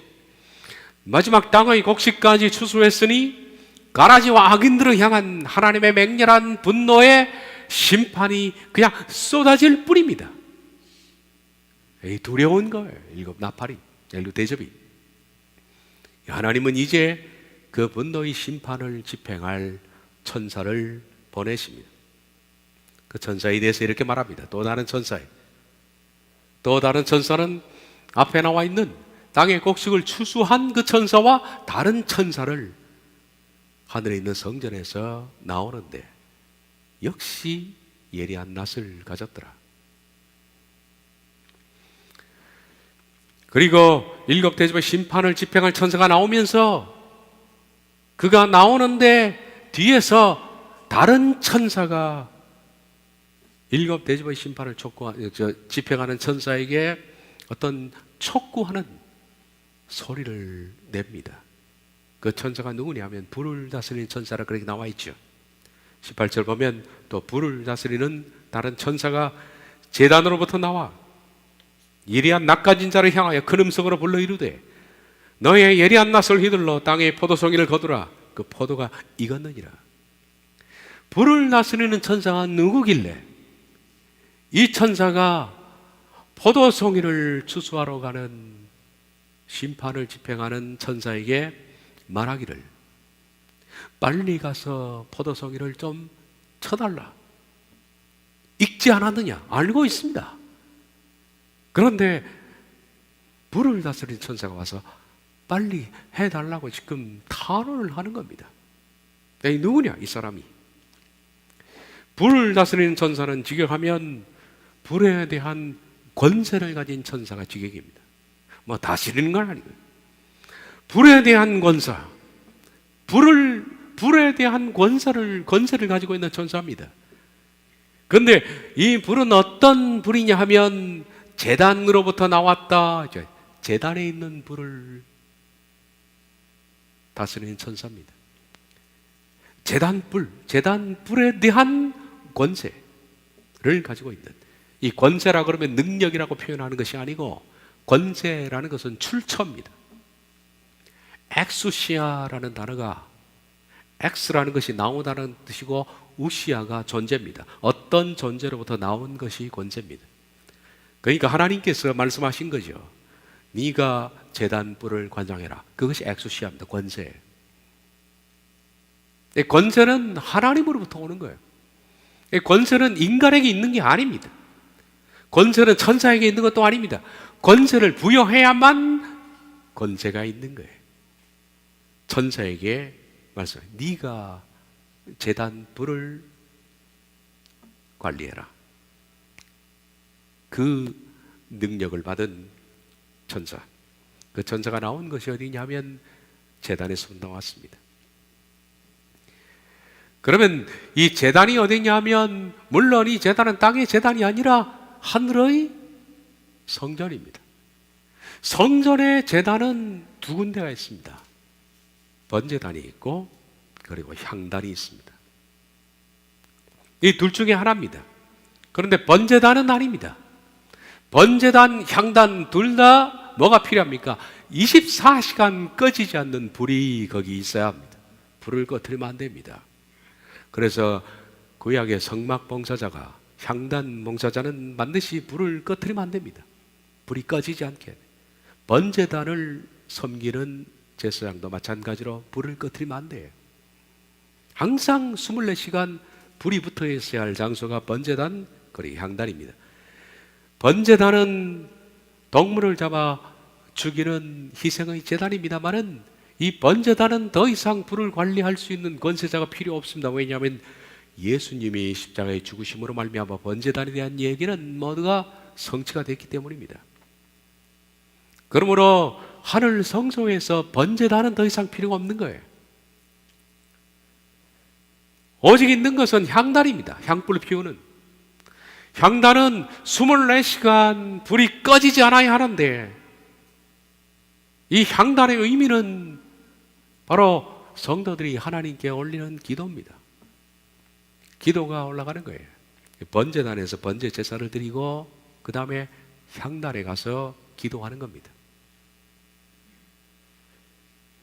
마지막 땅의 곡식까지 추수했으니 가라지와 악인들을 향한 하나님의 맹렬한 분노의 심판이 그냥 쏟아질 뿐입니다. 두려운 거예요. 일곱 나팔이, 일곱 대접이. 하나님은 이제 그 분노의 심판을 집행할 천사를 보내십니다. 그 천사에 대해서 이렇게 말합니다. 또 다른 천사에. 또 다른 천사는 앞에 나와 있는 땅의 곡식을 추수한 그 천사와 다른 천사를 하늘에 있는 성전에서 나오는데 역시 예리한 낫을 가졌더라. 그리고 일곱 대접의 심판을 집행할 천사가 나오면서 그가 나오는데 뒤에서 다른 천사가 일곱 대접의 심판을 집행하는 천사에게 어떤 촉구하는 소리를 냅니다. 그 천사가 누구냐면 불을 다스리는 천사라 그렇게 나와 있죠. 18절 보면 또 불을 다스리는 다른 천사가 제단으로부터 나와 예리한 낫 가진 자를 향하여 큰 음성으로 불러 이르되 너의 예리한 낫을 휘둘러 땅에 포도송이를 거두라. 그 포도가 익었느니라. 불을 다스리는 천사가 누구길래 이 천사가 포도송이를 추수하러 가는 심판을 집행하는 천사에게 말하기를 빨리 가서 포도송이를 좀 쳐달라. 익지 않았느냐? 알고 있습니다. 그런데 불을 다스리는 천사가 와서 빨리 해달라고 지금 탄원을 하는 겁니다. 이 누구냐? 이 사람이. 불을 다스리는 천사는 직역하면 불에 대한 권세를 가진 천사가 직역입니다. 뭐 다스리는 건 아니고, 불에 대한 권사, 불에 대한 권세를 가지고 있는 천사입니다. 그런데 이 불은 어떤 불이냐 하면 제단으로부터 나왔다. 제단에 있는 불을 다스리는 천사입니다. 제단불에 대한 권세를 가지고 있는, 이 권세라 그러면 능력이라고 표현하는 것이 아니고, 권세라는 것은 출처입니다. 엑수시아라는 단어가, 엑스라는 것이 나오다는 뜻이고 우시아가 존재입니다. 어떤 존재로부터 나온 것이 권세입니다. 그러니까 하나님께서 말씀하신 거죠. 네가 제단불을 관장해라. 그것이 엑수시아입니다. 권세. 권세는 하나님으로부터 오는 거예요. 권세는 인간에게 있는 게 아닙니다. 권세는 천사에게 있는 것도 아닙니다. 권세를 부여해야만 권세가 있는 거예요. 천사에게 말씀해요. 네가 제단불을 관리해라. 그 능력을 받은 천사, 그 천사가 나온 것이 어디냐면 제단에서 나왔습니다. 그러면 이 제단이 어디냐면, 물론 이 제단은 땅의 제단이 아니라 하늘의 성전입니다. 성전의 제단은 두 군데가 있습니다. 번제단이 있고 그리고 향단이 있습니다. 이 둘 중에 하나입니다. 그런데 번제단은 아닙니다. 번제단, 향단 둘 다 뭐가 필요합니까? 24시간 꺼지지 않는 불이 거기 있어야 합니다. 불을 꺼뜨리면 안 됩니다. 그래서 구약의 성막 봉사자가, 향단 봉사자는 반드시 불을 꺼뜨리면 안 됩니다. 불이 꺼지지 않게. 번제단을 섬기는 제사장도 마찬가지로 불을 꺼뜨리면 안 돼요. 항상 24시간 불이 붙어 있어야 할 장소가 번제단 그리고 향단입니다. 번제단은 동물을 잡아 죽이는 희생의 제단입니다만은, 이 번제단은 더 이상 불을 관리할 수 있는 권세자가 필요 없습니다. 왜냐하면 예수님이 십자가의 죽으심으로 말미암아 번제단에 대한 얘기는 모두가 성취가 됐기 때문입니다. 그러므로 하늘 성소에서 번제단은 더 이상 필요가 없는 거예요. 오직 있는 것은 향단입니다. 향불을 피우는. 향단은 24시간 불이 꺼지지 않아야 하는데, 이 향단의 의미는 바로 성도들이 하나님께 올리는 기도입니다. 기도가 올라가는 거예요. 번제단에서 번제 제사를 드리고 그 다음에 향단에 가서 기도하는 겁니다.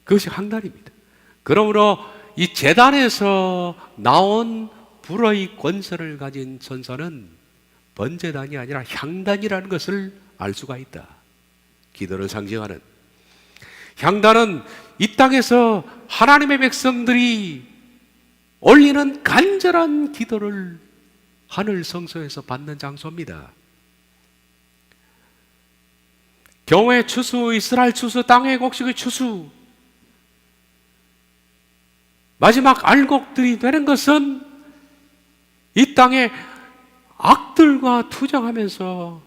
그것이 향단입니다. 그러므로 이 제단에서 나온 불의 권세를 가진 천사는 번제단이 아니라 향단이라는 것을 알 수가 있다. 기도를 상징하는. 향단은 이 땅에서 하나님의 백성들이 올리는 간절한 기도를 하늘 성소에서 받는 장소입니다. 교회 추수, 이스라엘 추수, 땅의 곡식의 추수, 마지막 알곡들이 되는 것은 이 땅에 악들과 투쟁하면서,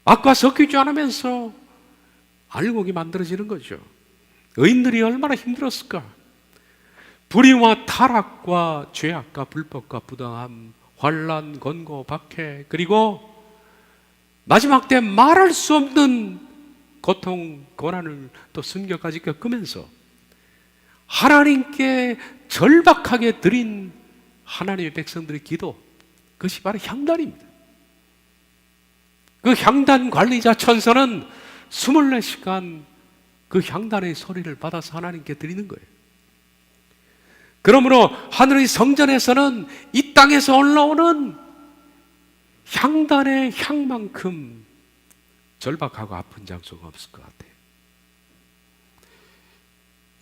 악과 섞이지 않으면서 알곡이 만들어지는 거죠. 의인들이 얼마나 힘들었을까? 불의와 타락과 죄악과 불법과 부당함, 환난, 권고, 박해, 그리고 마지막 때 말할 수 없는 고통, 고난을 또 순교까지 겪으면서 하나님께 절박하게 드린 하나님의 백성들의 기도, 그것이 바로 향단입니다. 그 향단 관리자 천사는 24시간 그 향단의 소리를 받아서 하나님께 드리는 거예요. 그러므로 하늘의 성전에서는 이 땅에서 올라오는 향단의 향만큼 절박하고 아픈 장소가 없을 것 같아요.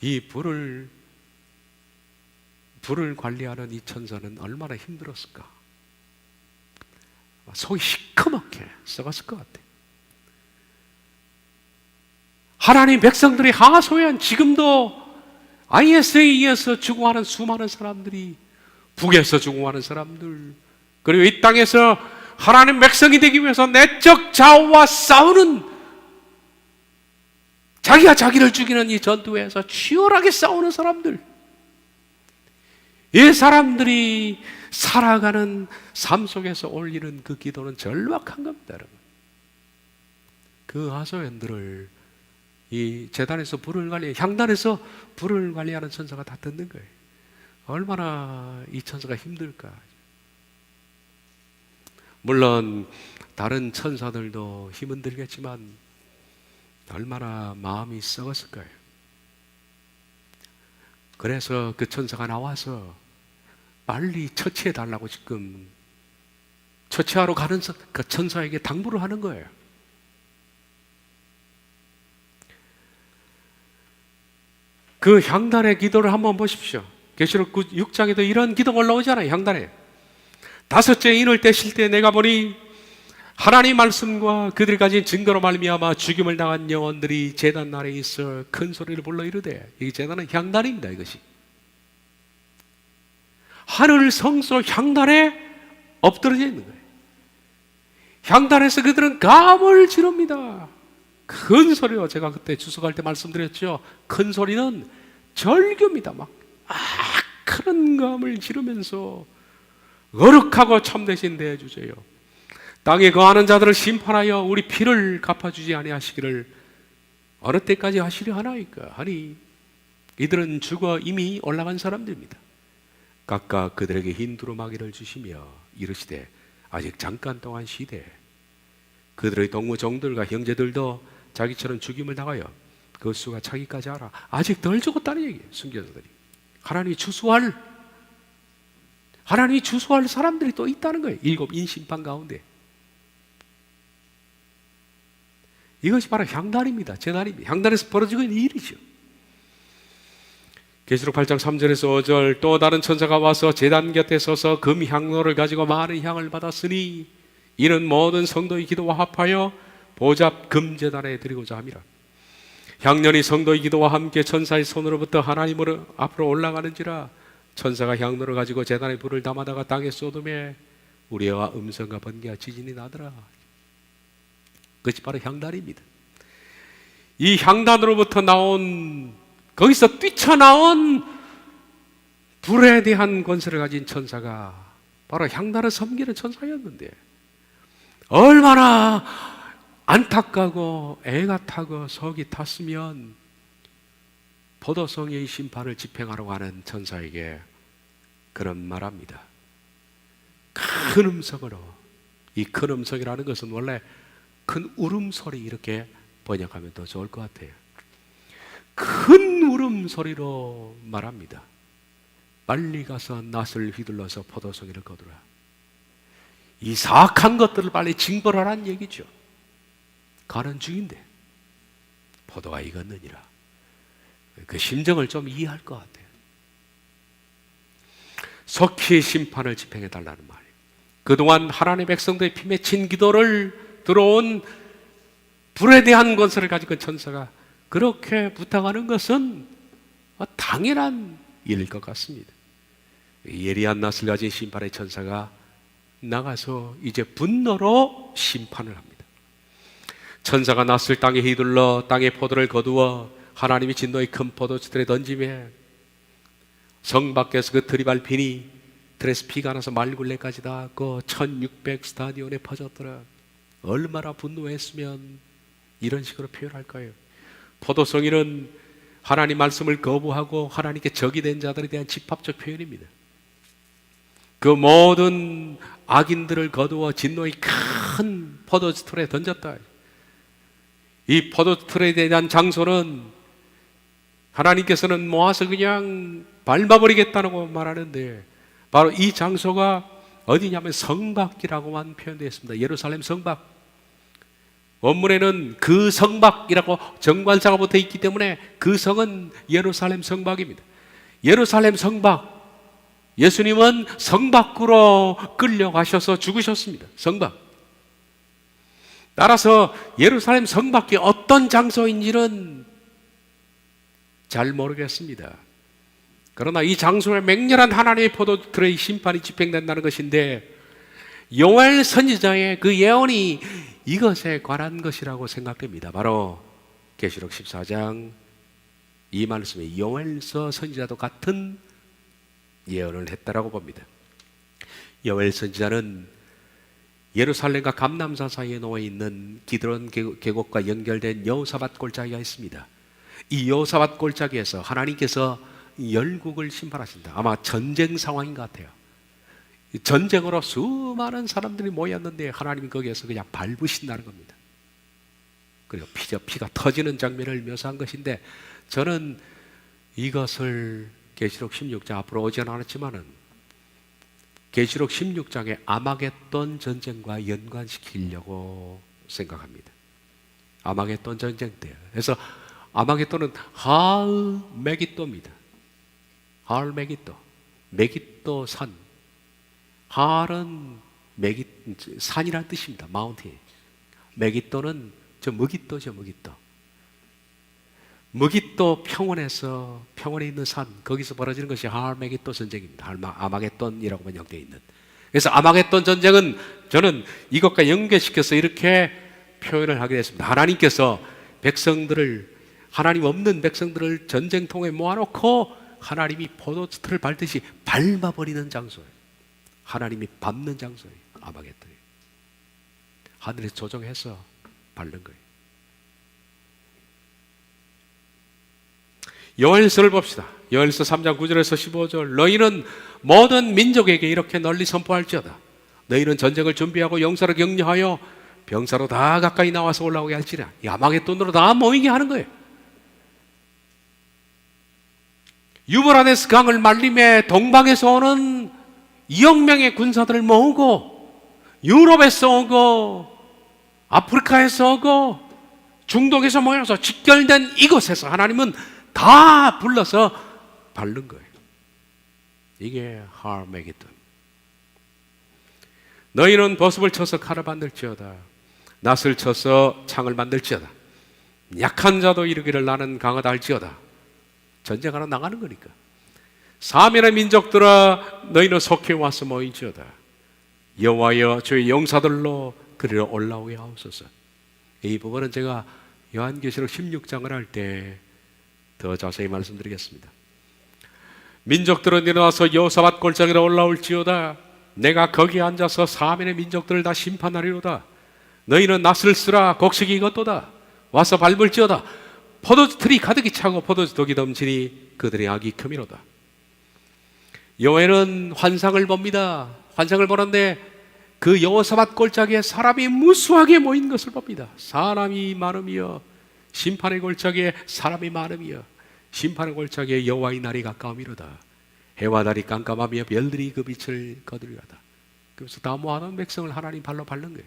이 불을 관리하는 이 천사는 얼마나 힘들었을까? 속이 시커멓게 썩었을 것 같아요. 하나님 백성들이 하소연, 지금도 IS에 의해서 죽어가는 수많은 사람들이, 북에서 죽어가는 사람들, 그리고 이 땅에서 하나님 백성이 되기 위해서 내적 좌우와 싸우는 자기가 자기를 죽이는 이 전투에서 치열하게 싸우는 사람들, 이 사람들이 살아가는 삶 속에서 올리는 그 기도는 절박한 겁니다, 여러분. 그 하소연들을 이 제단에서 불을 관리, 향단에서 불을 관리하는 천사가 다 듣는 거예요. 얼마나 이 천사가 힘들까. 물론 다른 천사들도 힘은 들겠지만 얼마나 마음이 썩었을 거예요. 그래서 그 천사가 나와서 빨리 처치해 달라고 지금 처치하러 가는 그 천사에게 당부를 하는 거예요. 그 향단의 기도를 한번 보십시오. 계시록 6장에도 이런 기도가 올라오잖아요. 향단에 5째 인을 떼실 때 내가 보니 하나님 말씀과 그들이 가진 증거로 말미암아 죽임을 당한 영혼들이 제단 아래에 있어 큰 소리를 불러 이르되, 이 제단은 향단입니다. 이것이 하늘 성소 향단에 엎드러져 있는 거예요. 향단에서 그들은 감을 지릅니다. 큰 소리로, 제가 그때 주석할 때 말씀드렸죠. 큰 소리는 절규입니다. 막 큰 감을 지르면서 거룩하고 참되신 대주제요, 땅에 거하는 자들을 심판하여 우리 피를 갚아주지 아니하시기를 어느 때까지 하시려 하나이까 하니, 이들은 죽어 이미 올라간 사람들입니다. 각각 그들에게 흰 두루마기를 주시며 이르시되 아직 잠깐 동안 쉬되 그들의 동무 종들과 형제들도 자기처럼 죽임을 당하여 그 수가 차기까지 하라. 아직 덜 죽었다는 얘기예요. 순교자들이 하나님이 주수할 사람들이 또 있다는 거예요. 7 인심판 가운데. 이것이 바로 향단입니다. 제단입니다. 향단에서 벌어지고 있는 일이죠. 계시록 8장 3절에서 5절, 또 다른 천사가 와서 제단 곁에 서서 금 향로를 가지고 많은 향을 받았으니 이는 모든 성도의 기도와 합하여 보잡 금제단에 드리고자 함이라. 향년이 성도의 기도와 함께 천사의 손으로부터 하나님으로 앞으로 올라가는지라. 천사가 향로를 가지고 제단에 불을 담아다가 땅에 쏟음에 우리와 음성과 번개와 지진이 나더라. 그것이 바로 향단입니다. 이 향단으로부터 나온, 거기서 뛰쳐나온 불에 대한 권세를 가진 천사가 바로 향단을 섬기는 천사였는데, 얼마나 안타까고 애가 타고 속이 탔으면 포도성의 심판을 집행하러 가는 천사에게 그런 말합니다. 큰 음성으로, 이 큰 음성이라는 것은 원래 큰 울음소리, 이렇게 번역하면 더 좋을 것 같아요. 큰 울음소리로 말합니다. 빨리 가서 낫을 휘둘러서 포도송이를 거두라. 이 사악한 것들을 빨리 징벌하라는 얘기죠. 가는 중인데 포도가 익었느니라. 그 심정을 좀 이해할 것 같아요. 속히 심판을 집행해 달라는 말이에요. 그동안 하나님의 백성들의 피 맺힌 기도를 들어온 불에 대한 권세를 가지고 천사가 그렇게 부탁하는 것은 당연한 일일 것 같습니다. 예리한 낫을 가진 심판의 천사가 나가서 이제 분노로 심판을 합니다. 천사가 낫을 땅에 휘둘러 땅의 포도를 거두어 하나님이 진노의 큰 포도주들에 던지매 성 밖에서 그 들이 밟히니 들에서 피가 나서 말굴레까지 닿았고 1600 스타디온에 퍼졌더라. 얼마나 분노했으면 이런 식으로 표현할까요? 포도송이는 하나님 말씀을 거부하고 하나님께 적이 된 자들에 대한 집합적 표현입니다. 그 모든 악인들을 거두어 진노의 큰 포도주틀에 던졌다. 이 포도주틀에 대한 장소는 하나님께서는 모아서 그냥 밟아버리겠다고 말하는데, 바로 이 장소가 어디냐면 성밖이라고만 표현되어 있습니다. 예루살렘 성밖. 원문에는 그 성밖이라고 정관사가 붙어 있기 때문에 그 성은 예루살렘 성밖입니다. 예루살렘 성밖. 예수님은 성밖으로 끌려가셔서 죽으셨습니다. 성밖. 따라서 예루살렘 성밖이 어떤 장소인지는 잘 모르겠습니다. 그러나 이 장소에 맹렬한 하나님의 포도주틀의 심판이 집행된다는 것인데, 요엘 선지자의 그 예언이 이것에 관한 것이라고 생각됩니다. 바로 계시록 14장 이 말씀에 요엘서 선지자도 같은 예언을 했다라고 봅니다. 요엘 선지자는 예루살렘과 감람산 사이에 놓여 있는 기드론 계곡과 연결된 여호사밧 골짜기가 있습니다. 이 여호사밧 골짜기에서 하나님께서 열국을 심판하신다. 아마 전쟁 상황인 것 같아요. 전쟁으로 수많은 사람들이 모였는데 하나님이 거기에서 그냥 밟으신다는 겁니다. 그리고 피가 터지는 장면을 묘사한 것인데, 저는 이것을 계시록 16장 앞으로 오지는 않았지만은 계시록 16장의 아마겟돈 전쟁과 연관시키려고 생각합니다. 아마겟돈 전쟁 때. 그래서 아마겟돈은 할메기또입니다. 할메기또, 메기또 산. 할은 산이라는 뜻입니다. 마운틴. 메기또는 무기또죠, 무기또. 무기또 평원에 있는 산, 거기서 벌어지는 것이 할메기또 전쟁입니다. 아마겟돈이라고 번역되어 있는. 그래서 아마겟돈 전쟁은 저는 이것과 연계시켜서 이렇게 표현을 하게 됐습니다. 하나님께서 하나님 없는 백성들을 전쟁통에 모아놓고 하나님이 포도주를 밟듯이 밟아버리는 장소예요. 하나님이 밟는 장소예요. 아마겟돈이. 하늘에서 조종해서 밟는 거예요. 요엘서를 봅시다. 요엘서 3장 9절에서 15절. 너희는 모든 민족에게 이렇게 널리 선포할지어다. 너희는 전쟁을 준비하고 용사를 격려하여 병사로 다 가까이 나와서 올라오게 할지라. 이 아마겟돈으로 다 모이게 하는 거예요. 유브라데스 강을 말림에 동방에서 오는 2억 명의 군사들을 모으고, 유럽에서 오고, 아프리카에서 오고, 중동에서 모여서 직결된 이곳에서 하나님은 다 불러서 밟는 거예요. 이게 할메기돈. 너희는 버섯을 쳐서 칼을 만들지어다. 낫을 쳐서 창을 만들지어다. 약한 자도 이르기를 나는 강하다 할지어다. 전쟁하러 나가는 거니까. 사면의 민족들아 너희는 속해 와서 모이지어다. 여호와여 저희 용사들로 그리로 올라오게 하옵소서. 이 부분은 제가 요한계시록 16장을 할 때 더 자세히 말씀드리겠습니다. 민족들은 일어나서 여호사밧 골짜기로 올라올지어다. 내가 거기에 앉아서 사면의 민족들을 다 심판하리로다. 너희는 낫을 쓰라. 곡식이 익었도다. 와서 밟을지어다. 포도주 틀이 가득히 차고 포도주 독이 넘치니 그들의 악이 크미로다. 여호와는 환상을 봅니다. 환상을 보는데 그 여호사밧 골짜기에 사람이 무수하게 모인 것을 봅니다. 사람이 많으며 심판의 골짜기에 사람이 많으며 심판의 골짜기에 여호와의 날이 가까움이로다. 해와 달이 깜깜하며 별들이 그 빛을 거두리로다. 그래서 다 모아놓은 백성을 하나님 발로 밟는 거예요.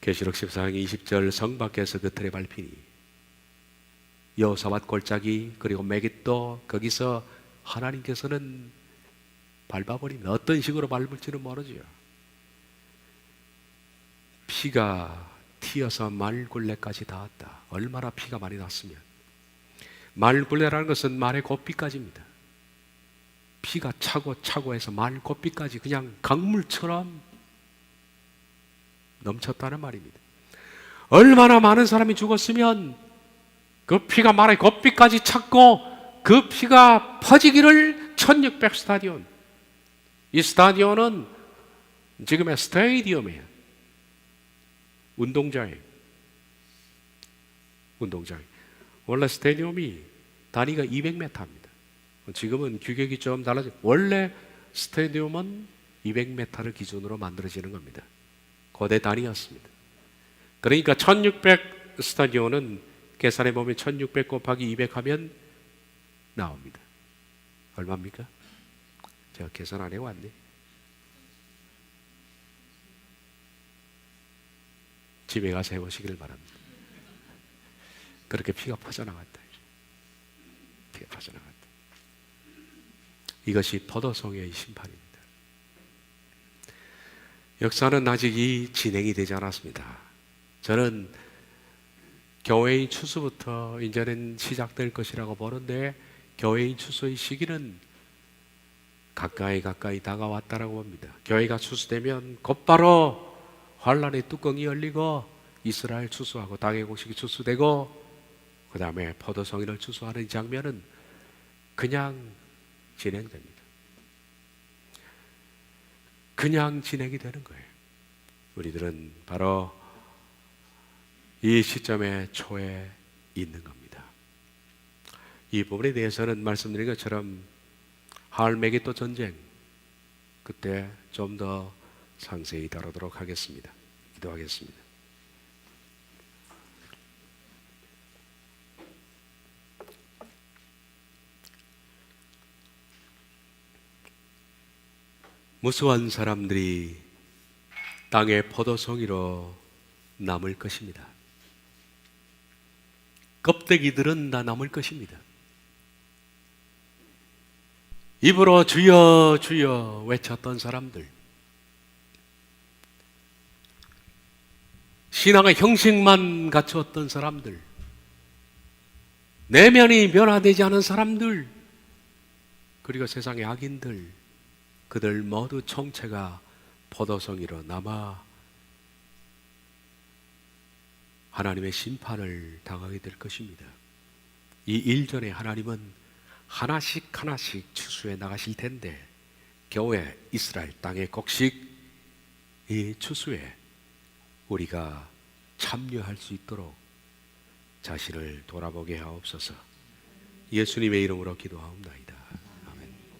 계시록 14장 20절 성 밖에서 그 틀에 밟히니 여호사밧 골짜기 그리고 메기또 거기서 하나님께서는 밟아버립니다. 어떤 식으로 밟을지는 모르죠. 피가 튀어서 말굴레까지 닿았다. 얼마나 피가 많이 났으면. 말굴레라는 것은 말의 고삐까지입니다. 피가 차고 해서 말 고삐까지 그냥 강물처럼 넘쳤다는 말입니다. 얼마나 많은 사람이 죽었으면 그 피가 말의 고삐까지 찼고 그 피가 퍼지기를 1600 스타디온. 이 스타디온은 지금의 스테디움이에요. 운동장이에요. 원래 스테디움이 단위가 200m입니다. 지금은 규격이 좀 달라져. 원래 스테디움은 200m를 기준으로 만들어지는 겁니다. 고대 단위였습니다. 그러니까 1600 스타디온은 계산해 보면 1600 곱하기 200 하면 나옵니다. 얼마입니까? 제가 계산 안 해왔네. 집에 가서 해보시기를 바랍니다. 그렇게 피가 퍼져나갔다. 피가 퍼져나갔다. 이것이 포도송의 심판입니다. 역사는 아직 진행이 되지 않았습니다. 저는 교회인 추수부터 이제는 시작될 것이라고 보는데 교회인 추수의 시기는 가까이 다가왔다라고 봅니다. 교회가 추수되면 곧바로 환란의 뚜껑이 열리고 이스라엘 추수하고 땅의 곡식이 추수되고 그 다음에 포도송이를 추수하는 이 장면은 그냥 진행됩니다. 그냥 진행이 되는 거예요. 우리들은 바로 이 시점의 초에 있는 겁니다. 이 부분에 대해서는 말씀드린 것처럼 할메기도 전쟁, 그때 좀 더 상세히 다루도록 하겠습니다. 기도하겠습니다. 무수한 사람들이 땅의 포도송이로 남을 것입니다. 껍데기들은 다 남을 것입니다. 입으로 주여 주여 외쳤던 사람들, 신앙의 형식만 갖추었던 사람들, 내면이 변화되지 않은 사람들, 그리고 세상의 악인들, 그들 모두 총체가 포도송이로 남아 하나님의 심판을 당하게 될 것입니다. 이 일전에 하나님은 하나씩 하나씩 추수해 나가실 텐데 교회 이스라엘 땅의 곡식 이 추수에 우리가 참여할 수 있도록 자신을 돌아보게 하옵소서. 예수님의 이름으로 기도하옵나이다.